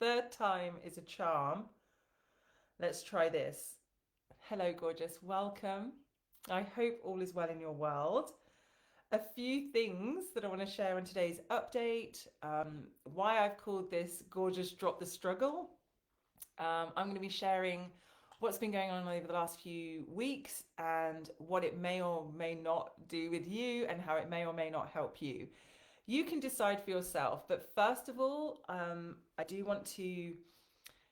Third time is a charm. Let's try this. Hello, gorgeous. Welcome. I hope all is well in your world. A few things that I want to share in today's update. Why I've called this Gorgeous Drop the Struggle. I'm going to be sharing what's been going on over the last few weeks and what it may or may not do with you and how it may or may not help you. You can decide for yourself. But first of all, I do want to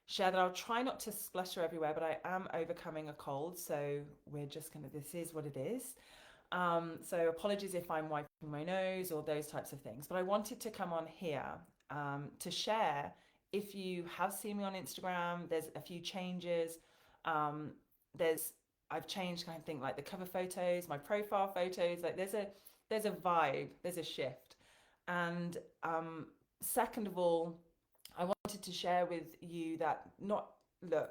share that I'll try not to splutter everywhere, but I am overcoming a cold. So we're just going to, this is what it is. So apologies if I'm wiping my nose or those types of things. But I wanted to come on here to share. If you have seen me on Instagram, there's a few changes. Um, there's I've changed kind of thing like the cover photos, my profile photos. Like there's a vibe, there's a shift. And second of all, I wanted to share with you that not look,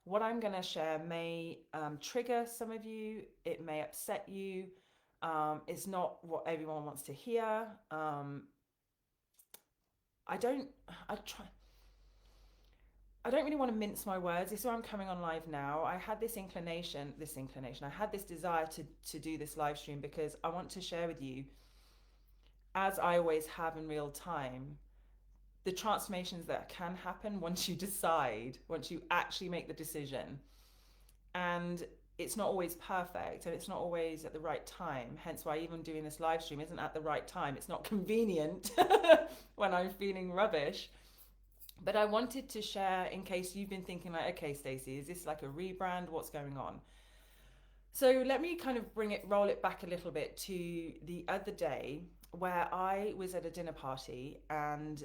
what I'm going to share may trigger some of you. It may upset you. It's not what everyone wants to hear. I don't. I try. I don't really want to mince my words. This is why I'm coming on live now. I had this inclination. I had this desire to do this live stream because I want to share with you, as I always have in real time, the transformations that can happen once you decide, once you actually make the decision. And it's not always perfect and it's not always at the right time. Hence why even doing this live stream isn't at the right time. It's not convenient when I'm feeling rubbish. But I wanted to share in case you've been thinking like, okay, Stacey, is this like a rebrand? What's going on? So let me kind of roll it back a little bit to the other day where I was at a dinner party and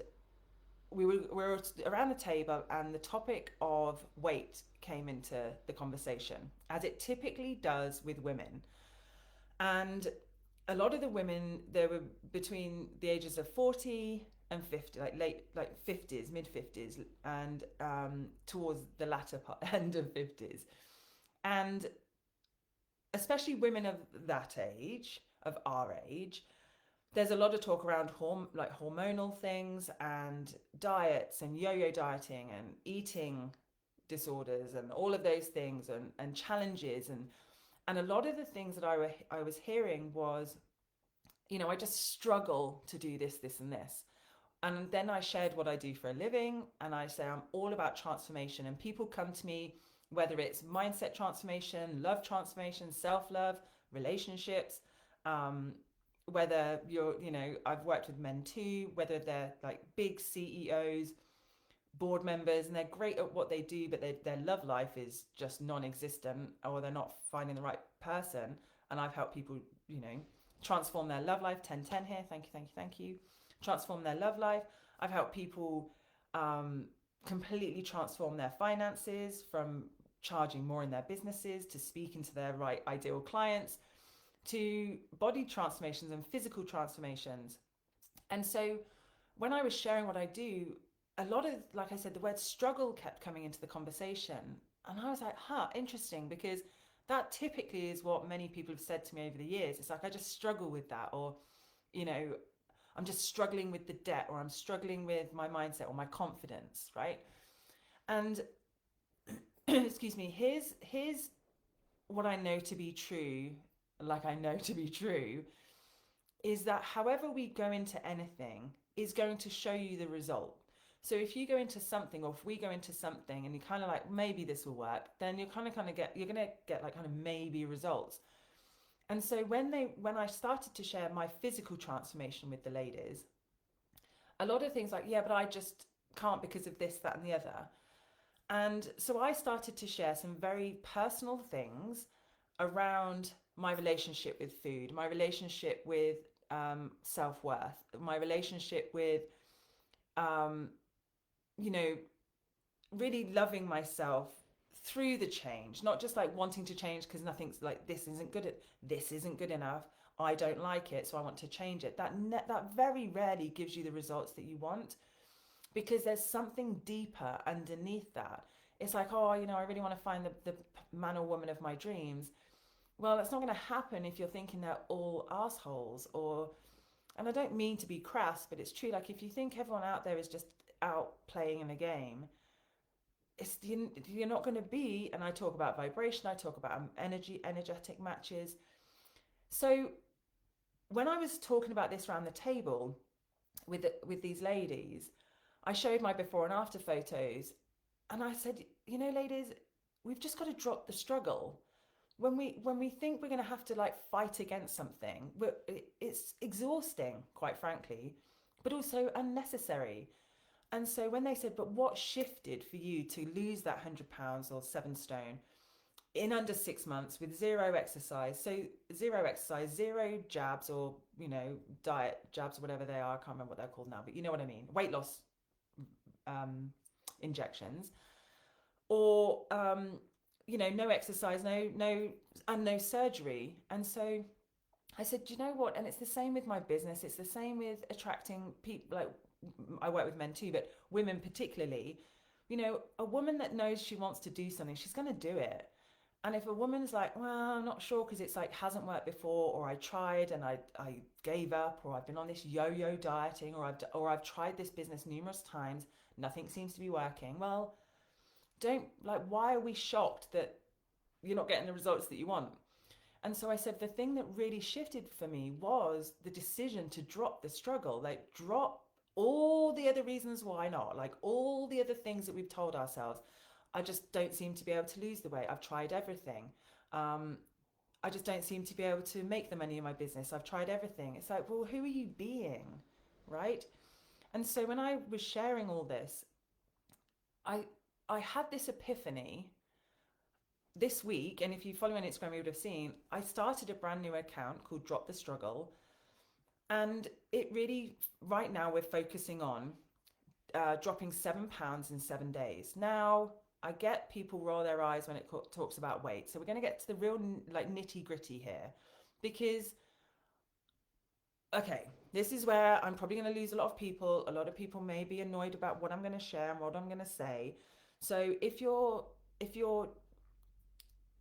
we were around the table and the topic of weight came into the conversation, as it typically does with women. And a lot of the women, they were between the ages of 40 and 50, like late, like 50s, mid 50s, and towards the latter part, end of 50s. And especially women of that age, of our age, there's a lot of talk around like hormonal things and diets and yo-yo dieting and eating disorders and all of those things and challenges and a lot of the things that I was hearing was, I just struggle to do this and this. And then I shared what I do for a living and I say I'm all about transformation, and people come to me whether it's mindset transformation, love transformation, self-love, relationships, um, whether I've worked with men too, whether they're like big CEOs, board members, and they're great at what they do, but their love life is just non-existent, or they're not finding the right person. And I've helped people, transform their love life. 1010 here. Thank you, thank you, thank you. Transform their love life. I've helped people completely transform their finances, from charging more in their businesses to speaking to their right ideal clients, to body transformations and physical transformations. And so when I was sharing what I do, a lot of, like I said, the word struggle kept coming into the conversation. And I was like, interesting, because that typically is what many people have said to me over the years. It's like, I just struggle with that, or, you know, I'm just struggling with the debt, or I'm struggling with my mindset or my confidence, right? And excuse me, here's what I know to be true, like I know to be true, is that however we go into anything is going to show you the result. So if you go into something, or if we go into something and you kind of like, maybe this will work, then you're you're going to get like kind of maybe results. And so when I started to share my physical transformation with the ladies, a lot of things like, yeah, but I just can't because of this, that, and the other. And so I started to share some very personal things around my relationship with food, my relationship with self worth, my relationship with, um, you know, really loving myself through the change, not just like wanting to change because nothing's like, this isn't good enough. I don't like it, so I want to change it. That very rarely gives you the results that you want, because there's something deeper underneath that. It's like, oh, I really want to find the man or woman of my dreams. Well, that's not going to happen if you're thinking they're all assholes, or, and I don't mean to be crass, but it's true. Like, if you think everyone out there is just out playing in a game, you're not going to be. And I talk about vibration, I talk about energetic matches. So when I was talking about this around the table with these ladies, I showed my before and after photos, and I said, you know, ladies, we've just got to drop the struggle. When we think we're going to have to like fight against something, it's exhausting, quite frankly, but also unnecessary. And so when they said, but what shifted for you to lose that £100 or 7 stone in under 6 months with zero exercise? So zero exercise, zero jabs, or diet jabs or whatever they are. I can't remember what they're called now, but you know what I mean. Weight loss um, injections, or no exercise, and no surgery. And so I said, do you know what? And it's the same with my business. It's the same with attracting people. Like, I work with men too, but women particularly. A woman that knows she wants to do something, she's going to do it. And if a woman's like, well, I'm not sure because it's like hasn't worked before, or I tried and I gave up, or I've been on this yo-yo dieting, or I've tried this business numerous times, nothing seems to be working. Well, don't, like, why are we shocked that you're not getting the results that you want? And so I said, the thing that really shifted for me was the decision to drop the struggle, like drop all the other reasons why not, like all the other things that we've told ourselves. I just don't seem to be able to lose the weight. I've tried everything. Um, I just don't seem to be able to make the money in my business. I've tried everything. It's like, well, who are you being? Right? And so when I was sharing all this, I I had this epiphany this week, and if you follow me on Instagram, you would have seen I started a brand new account called Drop the Struggle, and it really, right now, we're focusing on dropping £7 in 7 days. Now, I get people roll their eyes when it talks about weight, so we're going to get to the real like nitty gritty here, because okay, this is where I'm probably going to lose a lot of people. A lot of people may be annoyed about what I'm going to share and what I'm going to say. So if you're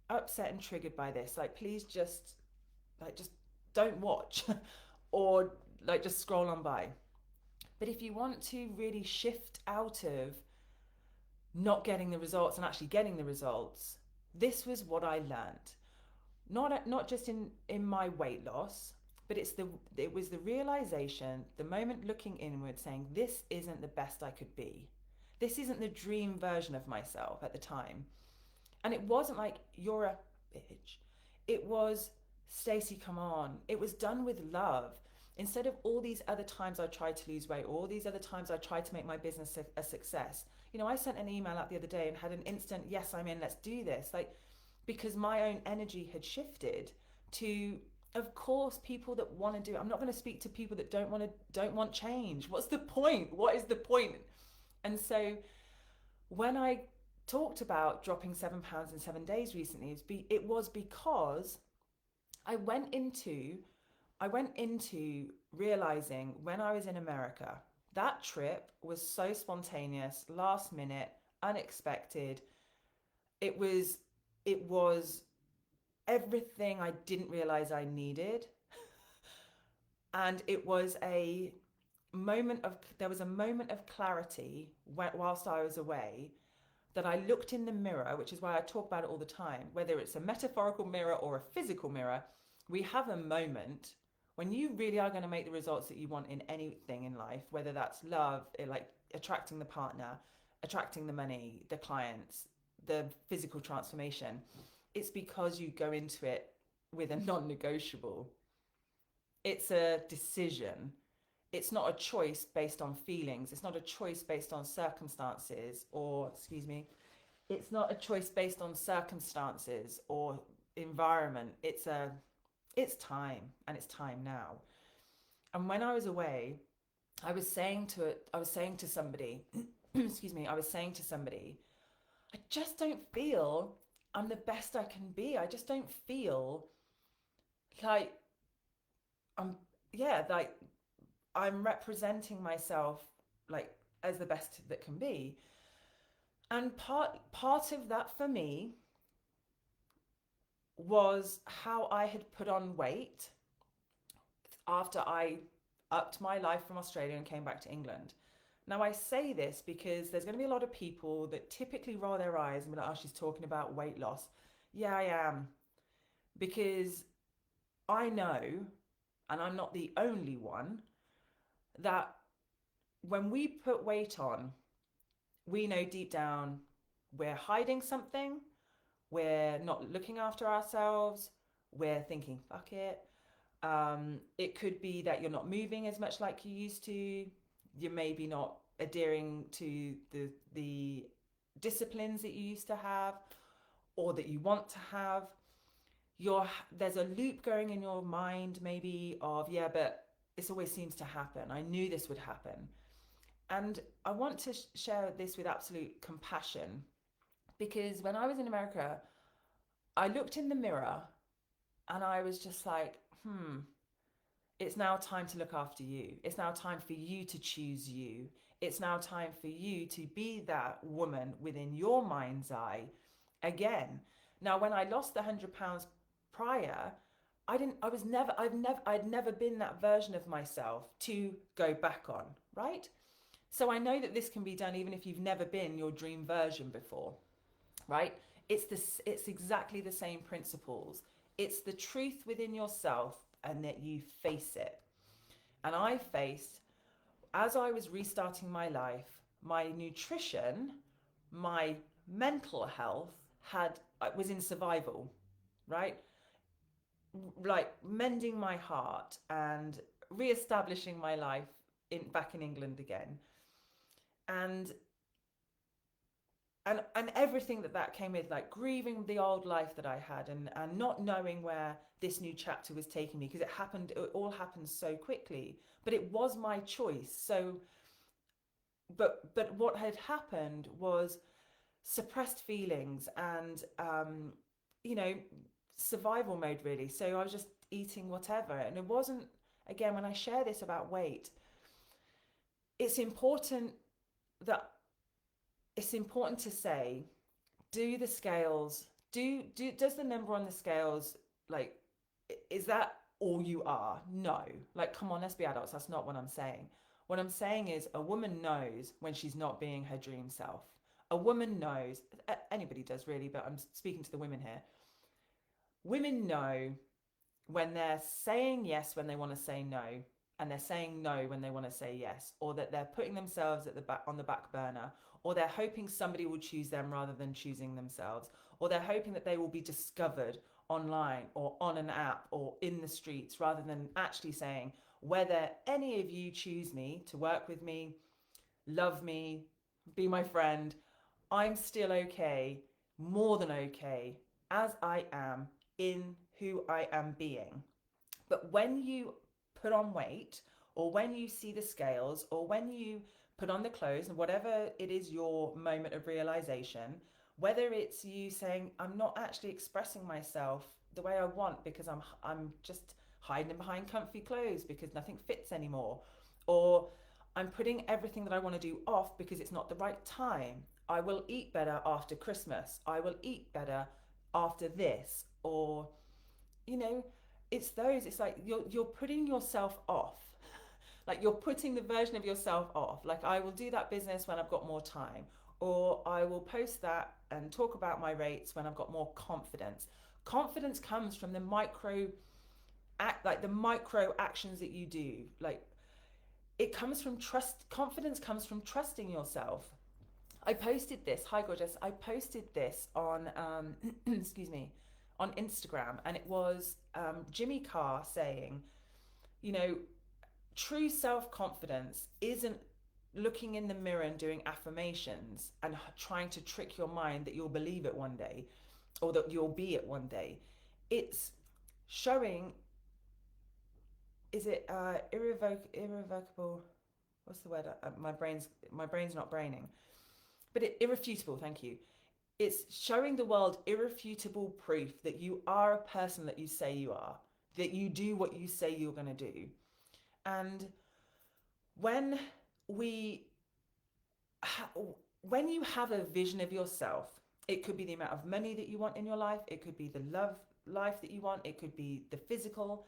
upset and triggered by this, like, please just don't watch or like just scroll on by. But if you want to really shift out of not getting the results and actually getting the results, this was what I learned. Not just in my weight loss, but it was the realization, the moment looking inward, saying this isn't the best I could be. This isn't the dream version of myself at the time. And it wasn't like, you're a bitch. It was, Stacey, come on. It was done with love. Instead of all these other times I tried to lose weight, or all these other times I tried to make my business a success. I sent an email out the other day and had an instant, yes, I'm in, let's do this. Like, because my own energy had shifted to, of course, people that want to do it. I'm not going to speak to people that don't want change. What's the point? What is the point? And so when I talked about dropping £7 in 7 days recently, it was because I went into realizing, when I was in America, that trip was so spontaneous, last minute, unexpected. It was everything I didn't realize I needed. And it was there was a moment of clarity whilst I was away, that I looked in the mirror, which is why I talk about it all the time. Whether it's a metaphorical mirror or a physical mirror, we have a moment when you really are going to make the results that you want in anything in life, whether that's love, like attracting the partner, attracting the money, the clients, the physical transformation. It's because you go into it with a non-negotiable. It's a decision. It's not a choice based on feelings. It's not a choice based on circumstances, or, excuse me, it's not a choice based on circumstances or environment. It's time, and it's time now. And when I was away, I was saying to somebody, excuse me, I was saying to somebody, I just don't feel I'm the best I can be. I just don't feel like I'm, yeah, like I'm representing myself like as the best that can be. And part of that for me was how I had put on weight after I upped my life from Australia and came back to England. Now, I say this because there's going to be a lot of people that typically roll their eyes and be like, oh, she's talking about weight loss. Yeah, I am. Because I know, and I'm not the only one, that when we put weight on, we know deep down we're hiding something, we're not looking after ourselves, we're thinking, fuck it. It could be that you're not moving as much like you used to. You're maybe not adhering to the disciplines that you used to have or that you want to have. There's a loop going in your mind maybe of, yeah, but this always seems to happen. I knew this would happen. And I want to share this with absolute compassion because when I was in America, I looked in the mirror and I was just like, it's now time to look after you. It's now time for you to choose you. It's now time for you to be that woman within your mind's eye again. Now, when I lost the £100 prior, I'd never been that version of myself to go back on, right? So I know that this can be done even if you've never been your dream version before, right? It's exactly the same principles. It's the truth within yourself and that you face it. And I faced, as I was restarting my life, my nutrition, my mental health had was in survival, right? Like mending my heart and re-establishing my life in back in England again. And and everything that came with, like grieving the old life that I had and not knowing where this new chapter was taking me because it all happened so quickly, but it was my choice. So but what had happened was suppressed feelings and you know, survival mode really. So I was just eating whatever, and it wasn't, again, when I share this about weight, it's important that it's important to say, do the scales, does the number on the scales, like, is that all you are? No. Like, come on, let's be adults. That's not what I'm saying. What I'm saying is a woman knows when she's not being her dream self. A woman knows, anybody does really, but I'm speaking to the women here. Women know when they're saying yes when they want to say no, and they're saying no when they want to say yes, or that they're putting themselves at the back on the back burner, or they're hoping somebody will choose them rather than choosing themselves, or they're hoping that they will be discovered online or on an app or in the streets rather than actually saying, whether any of you choose me to work with me, love me, be my friend, I'm still okay, more than okay, as I am in who I am being. But when you put on weight, or when you see the scales, or when you put on the clothes, and whatever it is your moment of realization, whether it's you saying, I'm not actually expressing myself the way I want because I'm just hiding behind comfy clothes because nothing fits anymore, or I'm putting everything that I want to do off because it's not the right time. I will eat better after Christmas. I will eat better after this, or you know, it's like you're putting yourself off. Like you're putting the version of yourself off. Like, I will do that business when I've got more time, or I will post that and talk about my rates when I've got more confidence. Confidence comes from the micro actions that you do. Like, it comes from trust. Confidence comes from trusting yourself. I posted this. Hi, gorgeous. I posted this on, excuse me, on Instagram, and it was Jimmy Carr saying, you know, true self confidence isn't looking in the mirror and doing affirmations and trying to trick your mind that you'll believe it one day or that you'll be it one day. It's showing, is it irrevocable? What's the word? My brain's not braining, but irrefutable. Thank you. It's showing the world irrefutable proof that you are a person that you say you are, that you do what you say you're going to do. And when we when you have a vision of yourself, it could be the amount of money that you want in your life, it could be the love life that you want, it could be the physical.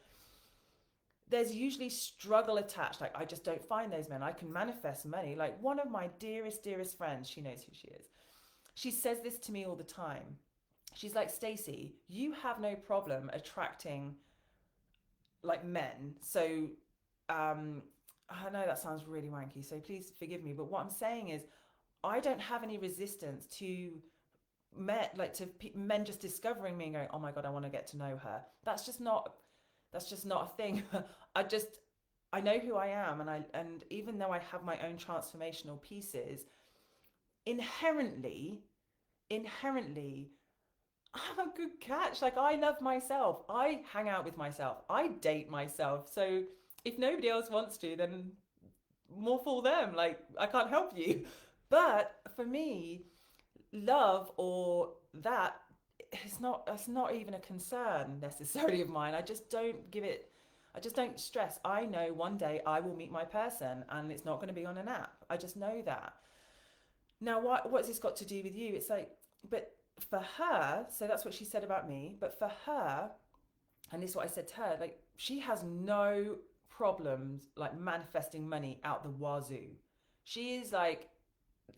there's usually struggle attached. Like, I just don't find those men. I can manifest money. Like, one of my dearest friends, she knows who she is. She says this to me all the time. She's like, Stacey, you have no problem attracting like men. So, I know that sounds really wanky, so please forgive me. But what I'm saying is, I don't have any resistance to men, like to men just discovering me and going, oh my God, I want to get to know her. That's just not a thing. I just, I know who I am. And even though I have my own transformational pieces, inherently, inherently, I'm a good catch. Like, I love myself. I hang out with myself. I date myself. So if nobody else wants to, then more for them. Like, I can't help you. But for me, love or that, it's not even a concern necessarily of mine. I just don't give it, I just don't stress. I know one day I will meet my person and it's not going to be on an app. I just know that. Now, what's this got to do with you? It's like, but for her, so that's what she said about me. But for her, and this is what I said to her, like, she has no problems like manifesting money out the wazoo. She is like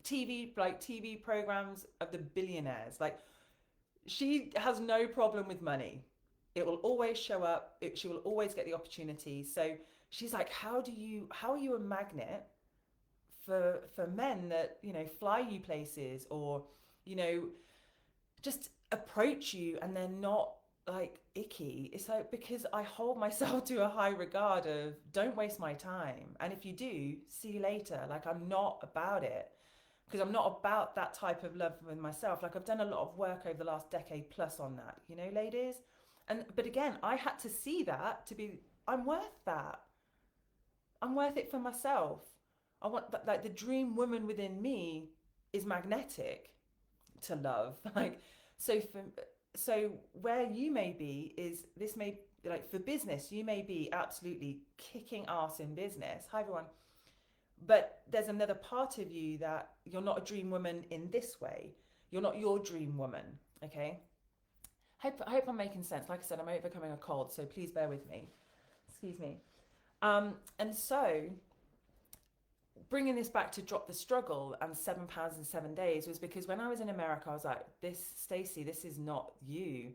TV programs of the billionaires. Like, she has no problem with money. It will always show up. She will always get the opportunity. So she's like, how are you a magnet for men that, you know, fly you places, or, you know, just approach you and they're not like icky? It's like, because I hold myself to a high regard of, don't waste my time. And if you do, see you later. Like, I'm not about it, because I'm not about that type of love with myself. Like, I've done a lot of work over the last decade plus on that, you know, ladies. And but again, I had to see that to be, I'm worth that. I'm worth it for myself. I want that, like, the dream woman within me is magnetic to love. Like, so for, so where you may be is, this may, like, for business, you may be absolutely kicking ass in business. Hi everyone. But there's another part of you that you're not a dream woman in this way. You're not your dream woman. Okay. I hope I'm making sense. Like I said, I'm overcoming a cold, so please bear with me. Excuse me. And so bringing this back to drop the struggle and £7 in 7 days was because when I was in America, I was like, this, Stacey, this is not you.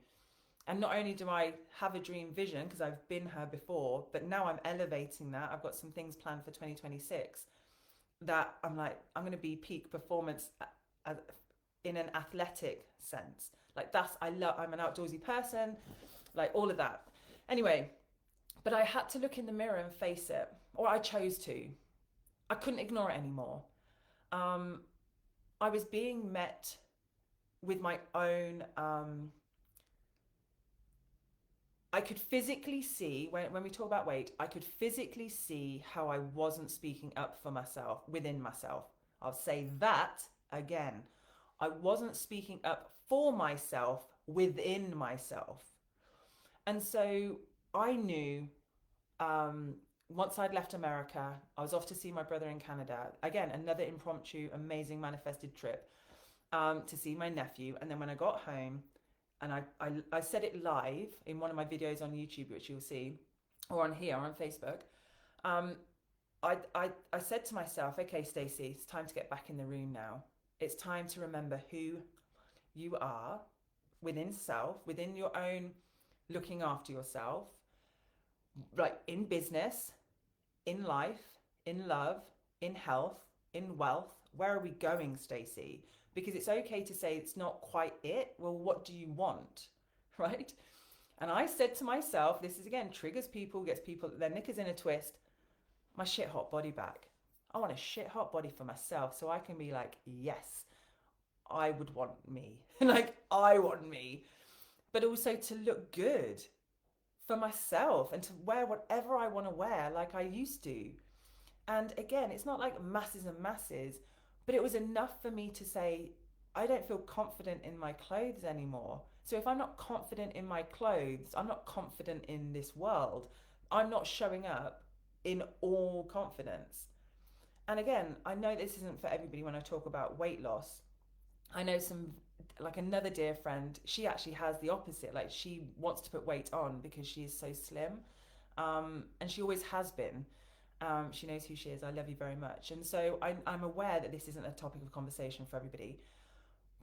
And not only do I have a dream vision because I've been her before, but now I'm elevating that. I've got some things planned for 2026 that I'm like, I'm going to be peak performance in an athletic sense. Like, that's, I'm an outdoorsy person, like all of that. Anyway, but I had to look in the mirror and face it, or I chose to. I couldn't ignore it anymore. Um, I was being met with my own, I could physically see, when we talk about weight, I could physically see how I wasn't speaking up for myself, within myself. I'll say that again. I wasn't speaking up for myself within myself. And so I knew, once I'd left America, I was off to see my brother in Canada. Again, another impromptu, amazing manifested trip, to see my nephew. And then when I got home, and I said it live in one of my videos on YouTube, which you'll see, or on here, or on Facebook. Um, I said to myself, okay, Stacey, it's time to get back in the room now. It's time to remember who you are within self, within your own looking after yourself, like in business, in life, in love, in health, in wealth. Where are we going, Stacey? Because it's okay to say it's not quite it. Well, what do you want? Right? And I said to myself, this is again, triggers people, gets people, their knickers in a twist, my shit hot body back. I want a shit hot body for myself so I can be like, yes, I would want me. Like, I want me. But also to look good for myself and to wear whatever I want to wear like I used to. And again, it's not like masses and masses, but it was enough for me to say, I don't feel confident in my clothes anymore. So if I'm not confident in my clothes, I'm not confident in this world. I'm not showing up in all confidence. And again, I know this isn't for everybody when I talk about weight loss. I know some, like another dear friend, she actually has the opposite. Like, she wants to put weight on because she is so slim. And she always has been. She knows who she is. I love you very much. And so I'm aware that this isn't a topic of conversation for everybody.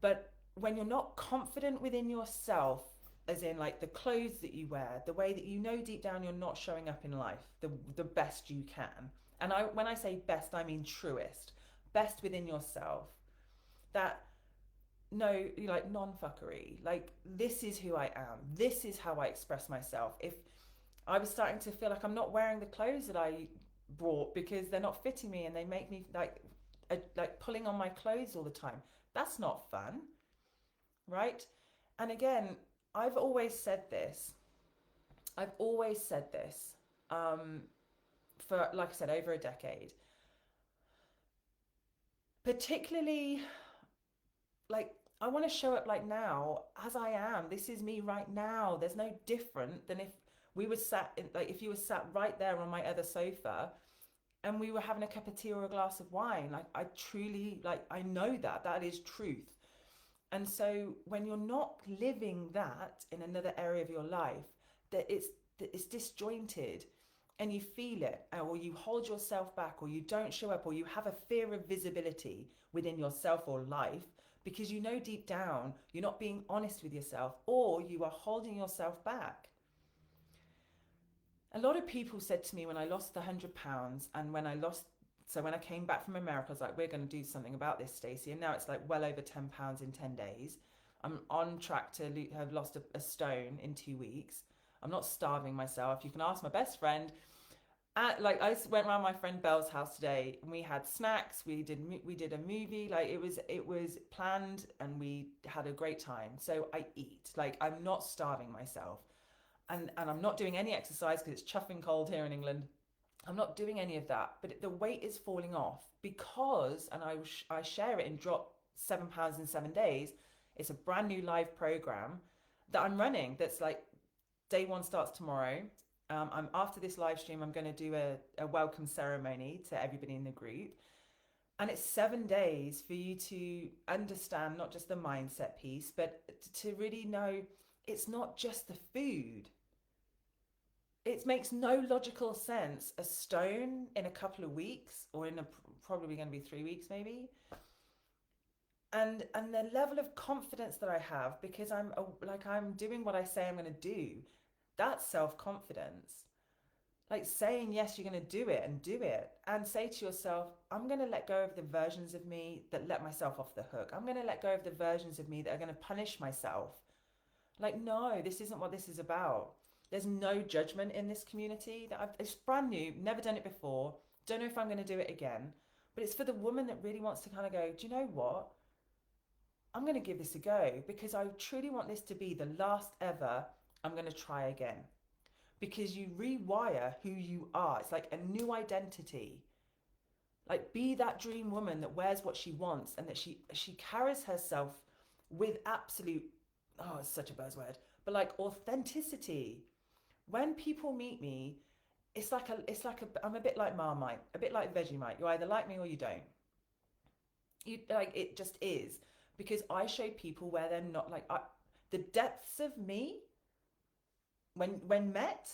But when you're not confident within yourself, as in like the clothes that you wear, the way that you know deep down you're not showing up in life the best you can. And when I say best, I mean truest, best within yourself. That no, like non-fuckery. Like this is who I am. This is how I express myself. If I was starting to feel like I'm not wearing the clothes that I bought because they're not fitting me and they make me like pulling on my clothes all the time. That's not fun, right? And again, I've always said this. I've always said this for, like I said, over a decade. Particularly, like, I want to show up like now as I am. This is me right now. There's no different than if we were sat in, like, if you were sat right there on my other sofa and we were having a cup of tea or a glass of wine. Like, I truly, like, I know that that is truth. And so when you're not living that in another area of your life, that it's disjointed and you feel it, or you hold yourself back, or you don't show up, or you have a fear of visibility within yourself or life because you know deep down you're not being honest with yourself, or you are holding yourself back. A lot of people said to me when I lost the £100 and when I came back from America, I was like, we're going to do something about this, Stacey. And now it's like well over £10 in 10 days. I'm on track to have lost a stone in 2 weeks. I'm not starving myself. You can ask my best friend. Like I went around my friend Belle's house today and we had snacks. We did a movie. Like it was planned and we had a great time. So I eat. Like I'm not starving myself. And I'm not doing any exercise because it's chuffing cold here in England. I'm not doing any of that, but the weight is falling off because, and I share it in Drop £7 in 7 days. It's a brand new live program that I'm running. That's like day one starts tomorrow. I'm after this live stream. I'm going to do a welcome ceremony to everybody in the group, and it's 7 days for you to understand not just the mindset piece, but to really know it's not just the food. It makes no logical sense. A stone in a couple of weeks, or in probably going to be 3 weeks maybe. And the level of confidence that I have because I'm doing what I say I'm going to do. That's self-confidence. Like saying yes, you're going to do it and do it, and say to yourself, I'm going to let go of the versions of me that let myself off the hook. I'm going to let go of the versions of me that are going to punish myself. Like, no, this isn't what this is about. There's no judgment in this community. It's brand new, never done it before. Don't know if I'm going to do it again. But it's for the woman that really wants to kind of go, do you know what? I'm going to give this a go because I truly want this to be the last ever. I'm going to try again. Because you rewire who you are. It's like a new identity. Like be that dream woman that wears what she wants and that she carries herself with absolute, oh, it's such a buzzword, but like authenticity. When people meet me, I'm a bit like Marmite, a bit like Vegemite. You either like me or you don't. You like it just is because I show people where they're not the depths of me when met,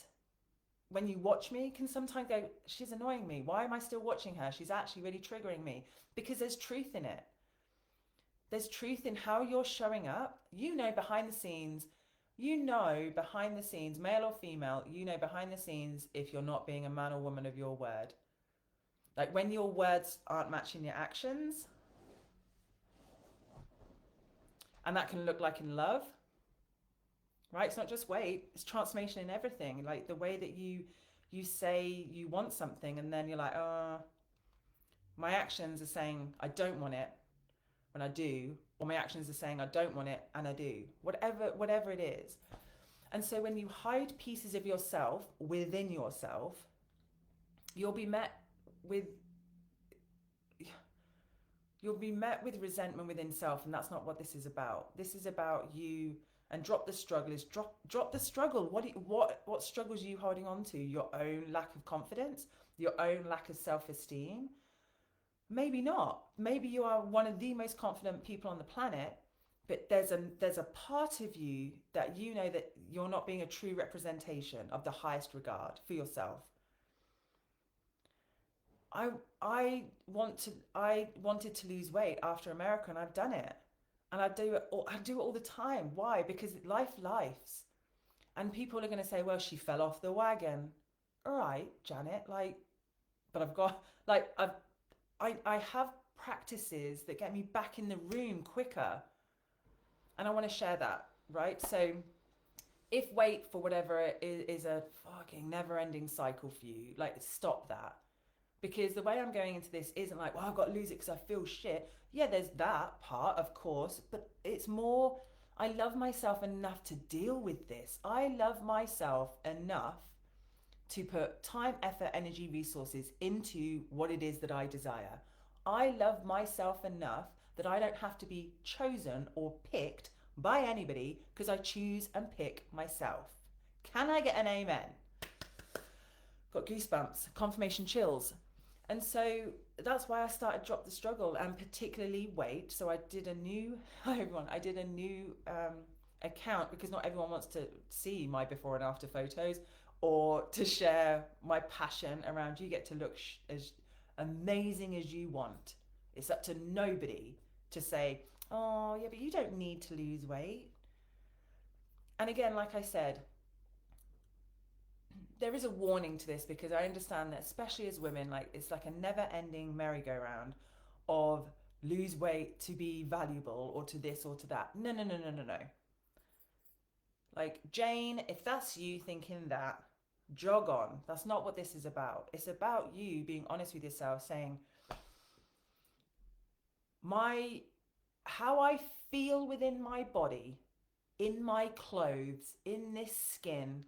when you watch me, can sometimes go, she's annoying me. Why am I still watching her? She's actually really triggering me because there's truth in it. There's truth in how you're showing up. Behind the scenes, male or female, behind the scenes if you're not being a man or woman of your word. Like when your words aren't matching your actions. And that can look like in love, right? It's not just weight, it's transformation in everything. Like the way that you say you want something and then you're like, oh, my actions are saying I don't want it when I do, or my actions are saying I don't want it and I do. Whatever it is. And so when you hide pieces of yourself within yourself, you'll be met with resentment within self, and that's not what this is about. This is about you. And drop the struggle is drop the struggle. What struggles are you holding on to? Your own lack of confidence, your own lack of self-esteem. Maybe not. Maybe you are one of the most confident people on the planet, But there's a part of you that you know that you're not being a true representation of the highest regard for yourself. I I wanted to lose weight after America, and I've done it. And I do it all the time. Why? Because lives. And people are going to say, well, she fell off the wagon. All right, Janet, like, but I've got, like, I have practices that get me back in the room quicker. And I want to share that, right? So if weight for whatever it is a fucking never ending cycle for you, like, stop that. Because the way I'm going into this isn't like, well, I've got to lose it because I feel shit. Yeah, there's that part, of course, but it's more, I love myself enough to deal with this. I love myself enough to put time, effort, energy, resources into what it is that I desire. I love myself enough that I don't have to be chosen or picked by anybody because I choose and pick myself. Can I get an amen? Got goosebumps, confirmation chills. And so that's why I started Drop the Struggle, and particularly weight. So I did a new, hi everyone, I did a new account because not everyone wants to see my before and after photos or to share my passion around you get to look as amazing as you want. It's up to nobody to say, oh yeah, but you don't need to lose weight. And again, like I said, there is a warning to this because I understand that, especially as women, like it's like a never-ending merry-go-round of lose weight to be valuable or to this or to that. No, no, no, no, no, no. Like, Jane, if that's you thinking that, jog on. That's not what this is about. It's about you being honest with yourself, saying, my how I feel within my body, in my clothes, in this skin,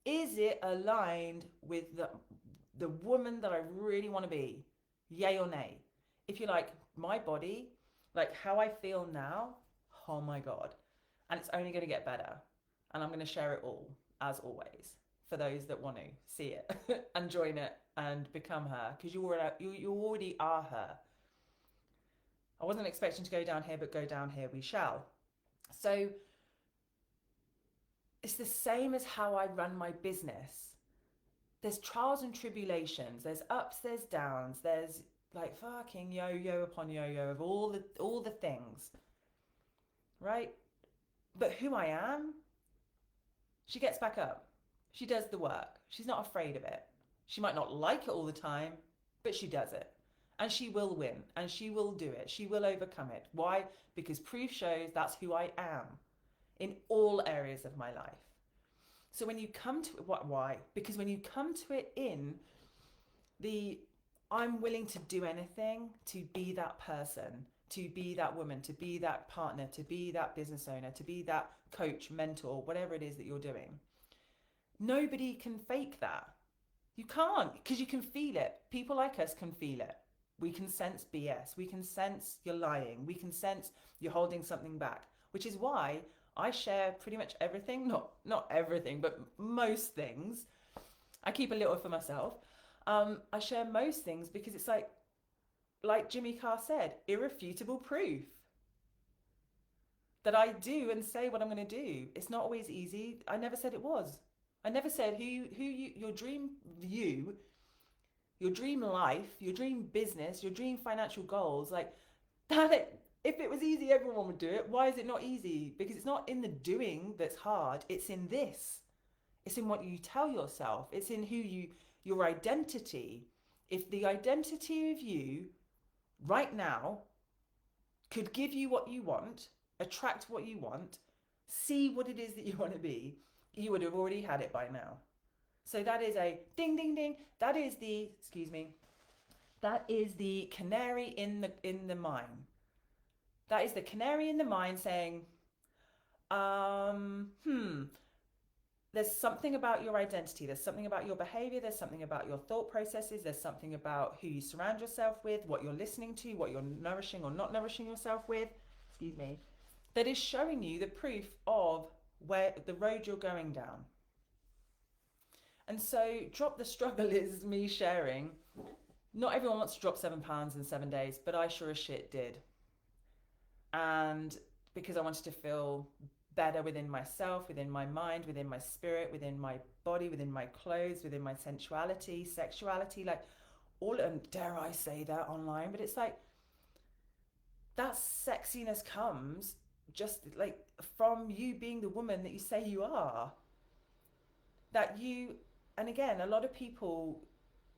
is it aligned with the woman that I really want to be? Yay or nay? If you're like, my body, like how I feel now, oh my God. And it's only going to get better. And I'm going to share it all, as always, for those that want to see it and join it and become her, because you already are her. I wasn't expecting to go down here, but go down here we shall. So it's the same as how I run my business. There's trials and tribulations, there's ups, there's downs, there's like fucking yo-yo upon yo-yo of all the things, right? But who I am, she gets back up. She does the work. She's not afraid of it. She might not like it all the time, but she does it. And she will win, and she will do it. She will overcome it. Why? Because proof shows that's who I am in all areas of my life. So when you come to it, why? Because when you come to it in the, I'm willing to do anything to be that person, to be that woman, to be that partner, to be that business owner, to be that coach, mentor, whatever it is that you're doing. Nobody can fake that. You can't, because you can feel it. People like us can feel it. We can sense BS. We can sense you're lying. We can sense you're holding something back, which is why I share pretty much everything, not everything, but most things. I keep a little for myself. I share most things because it's like Jimmy Carr said, irrefutable proof that I do and say what I'm going to do. It's not always easy. I never said it was. I never said your dream you, your dream life, your dream business, your dream financial goals, like that. If it was easy, everyone would do it. Why is it not easy? Because it's not in the doing that's hard. It's in this. It's in what you tell yourself. It's in your identity. If the identity of you right now could give you what you want, attract what you want, see what it is that you want to be, you would have already had it by now. So that is a ding, ding, ding. That is the, excuse me, that is the canary in the mine. That is the canary in the mine saying, there's something about your identity, there's something about your behavior, there's something about your thought processes, there's something about who you surround yourself with, what you're listening to, what you're nourishing or not nourishing yourself with, excuse me, that is showing you the proof of where the road you're going down. And so Drop the Struggle is me sharing. Not everyone wants to drop £7 in 7 days, but I sure as shit did. And because I wanted to feel better within myself, within my mind, within my spirit, within my body, within my clothes, within my sensuality, sexuality, like all, and dare I say that online, but it's like that sexiness comes just like from you being the woman that you say you are. That you, and again, a lot of people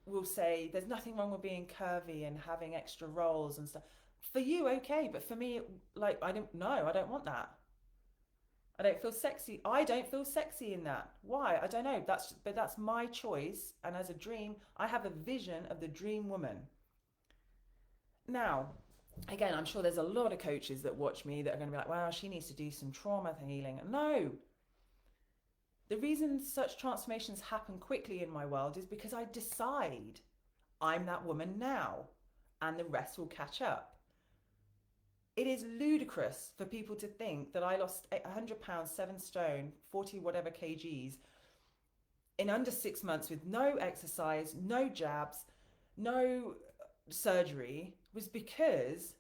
will say there's nothing wrong with being curvy and having extra rolls and stuff. For you, okay, but for me, like I don't know, I don't want that. I don't feel sexy. I don't feel sexy in that. Why? I don't know. That's my choice. And as a dream, I have a vision of the dream woman. Now, again, I'm sure there's a lot of coaches that watch me that are going to be like, wow, she needs to do some trauma healing. No. The reason such transformations happen quickly in my world is because I decide I'm that woman now and the rest will catch up. It is ludicrous for people to think that I lost 100 pounds, 7 stone, 40 whatever kgs in under 6 months with no exercise, no jabs, no surgery, was because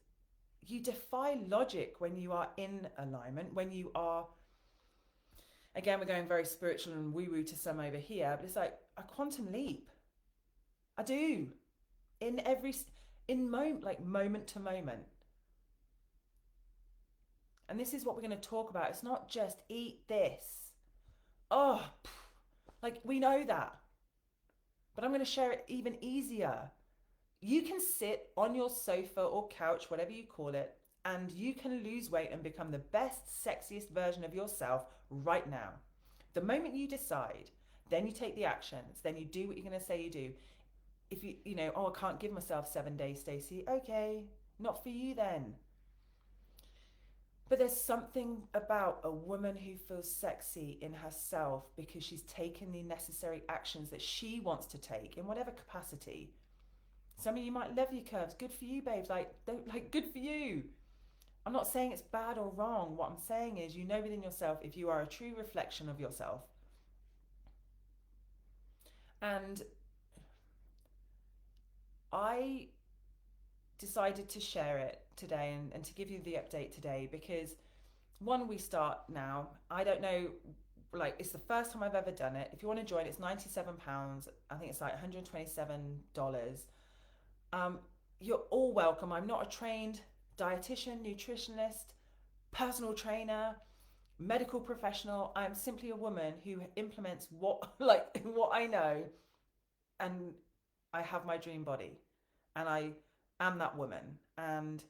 you defy logic when you are in alignment, when you are, again, we're going very spiritual and woo woo to some over here, but it's like a quantum leap. I do. In every, in moment, like moment to moment. And this is what we're going to talk about. It's not just eat this. Oh, like we know that. But I'm going to share it even easier. You can sit on your sofa or couch, whatever you call it, and you can lose weight and become the best, sexiest version of yourself right now. The moment you decide, then you take the actions, then you do what you're going to say you do. If you know, oh, I can't give myself 7 days, Stacey. Okay, not for you then. But there's something about a woman who feels sexy in herself because she's taken the necessary actions that she wants to take in whatever capacity. Some of you might love your curves. Good for you, babes. Like, don't, like, good for you. I'm not saying it's bad or wrong. What I'm saying is, you know within yourself if you are a true reflection of yourself. And I decided to share it today and to give you the update today because one, we start now. I don't know, like it's the first time I've ever done it. If you want to join, it's £97. I think it's like $127. You're all welcome. I'm not a trained dietitian, nutritionist, personal trainer, medical professional. I'm simply a woman who implements what like what I know, and I have my dream body, and I am that woman. And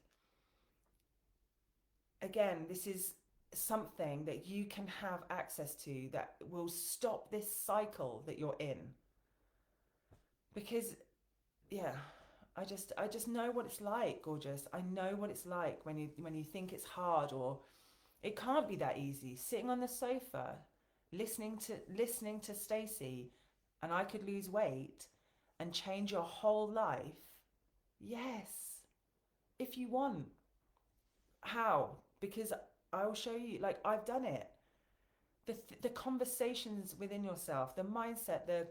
again, this is something that you can have access to that will stop this cycle that you're in. Because yeah, I just know what it's like, gorgeous. I know what it's like when you think it's hard or it can't be that easy. Sitting on the sofa, listening to Stacey, and I could lose weight and change your whole life. Yes, if you want. How? Because I will show you. Like I've done it. The conversations within yourself, the mindset, the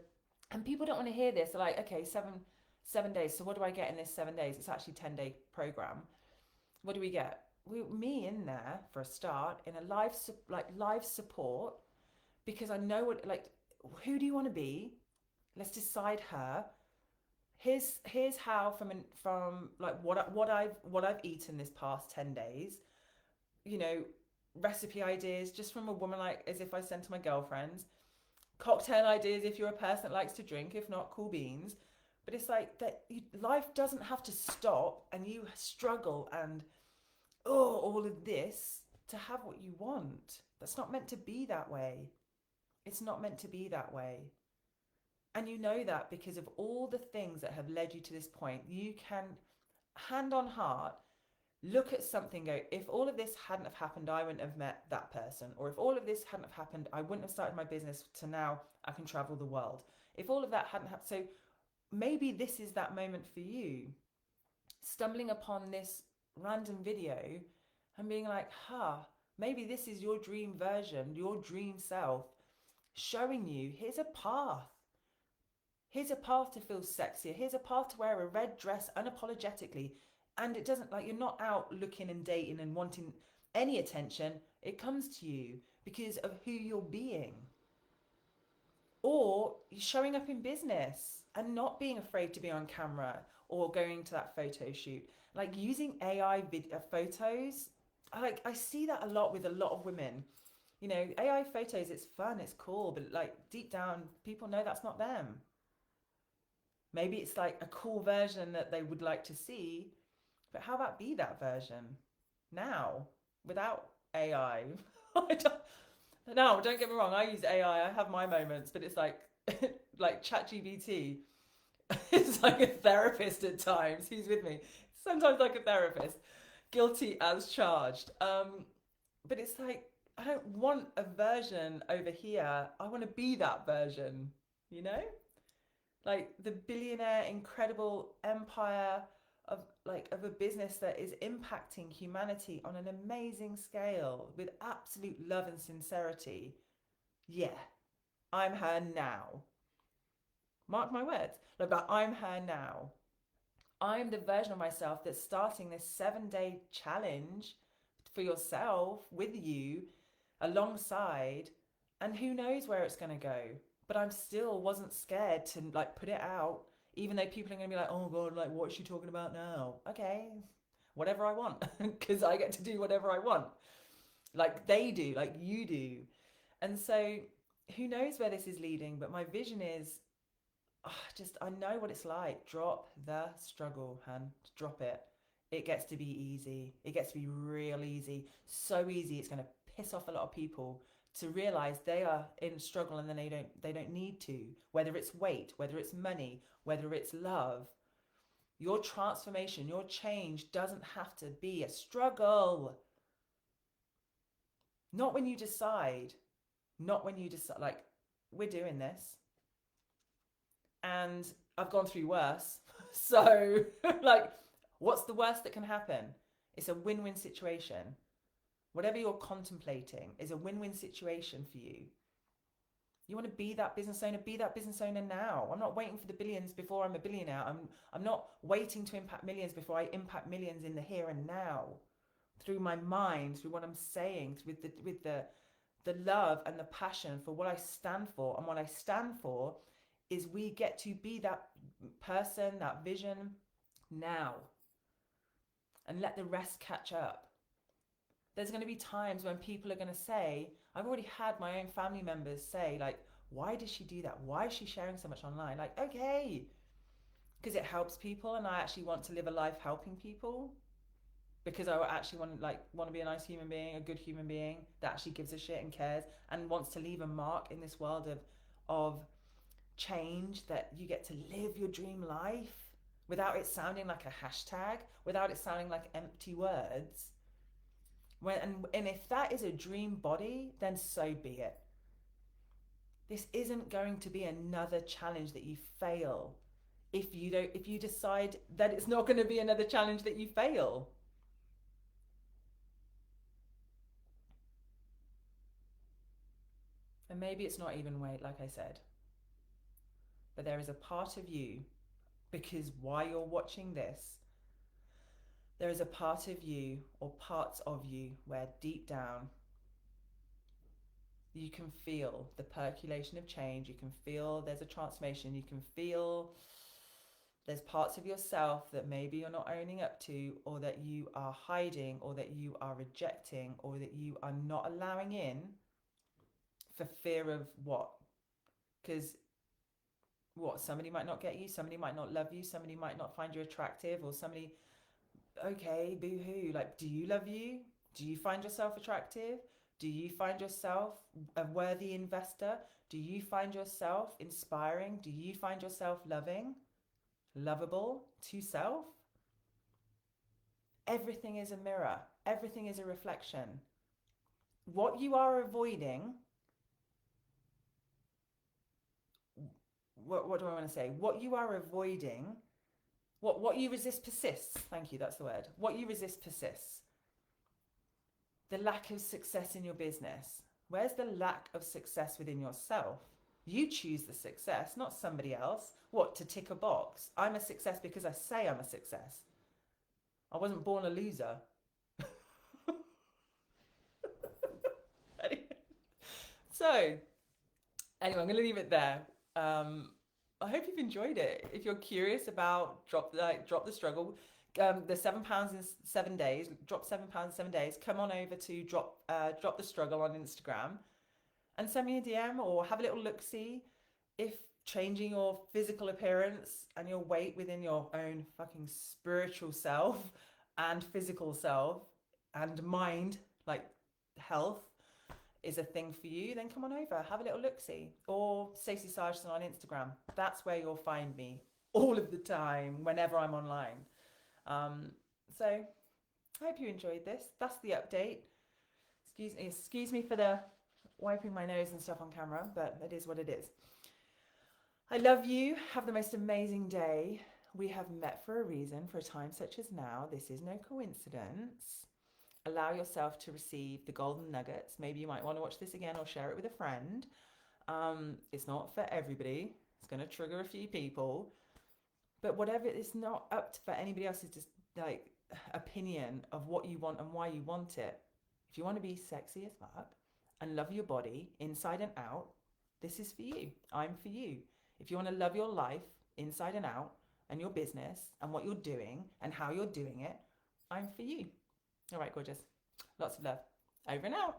and people don't want to hear this. They're like, okay, seven days. So what do I get in this 7 days? It's actually 10-day program. What do we get? Me in there for a start in a live support because I know what like who do you want to be? Let's decide her. Here's how from like what I've eaten this past 10 days. You know, recipe ideas just from a woman, like as if I sent to my girlfriends. Cocktail ideas if you're a person that likes to drink. If not, cool beans. But it's like that. Life doesn't have to stop, and you struggle and all of this to have what you want. That's not meant to be that way. It's not meant to be that way. And you know that because of all the things that have led you to this point. You can, hand on heart, look at something, go, if all of this hadn't have happened, I wouldn't have met that person. Or if all of this hadn't have happened, I wouldn't have started my business to now I can travel the world. If all of that hadn't happened, so maybe this is that moment for you. Stumbling upon this random video and being like, maybe this is your dream version, your dream self, showing you here's a path. Here's a path to feel sexier. Here's a path to wear a red dress unapologetically. And it doesn't, like, you're not out looking and dating and wanting any attention, it comes to you because of who you're being. Or showing up in business and not being afraid to be on camera or going to that photo shoot. Like using photos, I see that a lot with a lot of women. You know, AI photos, it's fun, it's cool, but like deep down, people know that's not them. Maybe it's like a cool version that they would like to see, but how about be that version now without AI? No, don't get me wrong. I use AI. I have my moments, but it's like like ChatGPT. It's like a therapist at times. He's with me. Sometimes like a therapist, guilty as charged. But it's like I don't want a version over here. I want to be that version. You know, like the billionaire, incredible empire of a business that is impacting humanity on an amazing scale with absolute love and sincerity. Yeah, I'm her now. Mark my words. Like, but I'm her now. I'm the version of myself that's starting this 7-day challenge for yourself with you alongside, and who knows where it's going to go. But I'm still wasn't scared to like put it out, even though people are going to be like, oh God, like what's she talking about now? Okay, whatever I want, because I get to do whatever I want, like they do, like you do. And so who knows where this is leading, but my vision is just I know what it's like. Drop the struggle, Han. Drop it. It gets to be easy. It gets to be real easy. So easy it's going to piss off a lot of people to realize they are in struggle and then they don't need to. Whether it's weight, whether it's money, whether it's love. Your transformation, your change doesn't have to be a struggle. Not when you decide. Not when you decide like we're doing this. And I've gone through worse. So, like, what's the worst that can happen? It's a win-win situation. Whatever you're contemplating is a win-win situation for you. You want to be that business owner, be that business owner now. I'm not waiting for the billions before I'm a billionaire. I'm not waiting to impact millions before I impact millions in the here and now. Through my mind, through what I'm saying, with the love and the passion for what I stand for. And what I stand for is we get to be that person, that vision now, and let the rest catch up. There's going to be times when people are going to say, I've already had my own family members say, like, why does she do that? Why is she sharing so much online? Like, okay, because it helps people, and I actually want to live a life helping people. Because I actually want to be a nice human being, a good human being that actually gives a shit and cares and wants to leave a mark in this world of change, that you get to live your dream life without it sounding like a hashtag, without it sounding like empty words. And if that is a dream body, then so be it. This isn't going to be another challenge that you fail. If you decide that it's not going to be another challenge that you fail. And maybe it's not even weight, like I said. But there is a part of you, because while you're watching this, there is a part of you or parts of you where deep down you can feel the percolation of change. You can feel there's a transformation. You can feel there's parts of yourself that maybe you're not owning up to, or that you are hiding, or that you are rejecting, or that you are not allowing in for fear of what? Because what? Somebody might not get you, somebody might not love you, somebody might not find you attractive, or somebody, okay, boo hoo. Like, do you love you? Do you find yourself attractive? Do you find yourself a worthy investor? Do you find yourself inspiring? Do you find yourself loving, lovable to self? Everything is a mirror, everything is a reflection. What you are avoiding, what do I want to say? What you are avoiding, what you resist persists. Thank you, that's the word. What you resist persists. The lack of success in your business. Where's the lack of success within yourself? You choose the success, not somebody else. What, to tick a box? I'm a success because I say I'm a success. I wasn't born a loser. So, anyway, I'm going to leave it there. Um, I hope you've enjoyed it. If you're curious about drop the struggle, the £7 in 7 days, drop £7 in 7 days. Come on over to drop the struggle on Instagram and send me a DM or have a little look see if changing your physical appearance and your weight within your own fucking spiritual self and physical self and mind, like health, is a thing for you, then come on over, have a little look see. Or Stacey Sargison on Instagram. That's where you'll find me all of the time, whenever I'm online. Um, so I hope you enjoyed this. That's the update. Excuse me for the wiping my nose and stuff on camera, but it is what it is. I love you. Have the most amazing day. We have met for a reason, for a time such as now. This is no coincidence. Allow yourself to receive the golden nuggets. Maybe you might want to watch this again or share it with a friend. It's not for everybody. It's going to trigger a few people. But whatever, it's not up to, for anybody else's just like opinion of what you want and why you want it. If you want to be sexy as fuck and love your body inside and out, this is for you. I'm for you. If you want to love your life inside and out and your business and what you're doing and how you're doing it, I'm for you. All right, gorgeous. Lots of love. Over and out.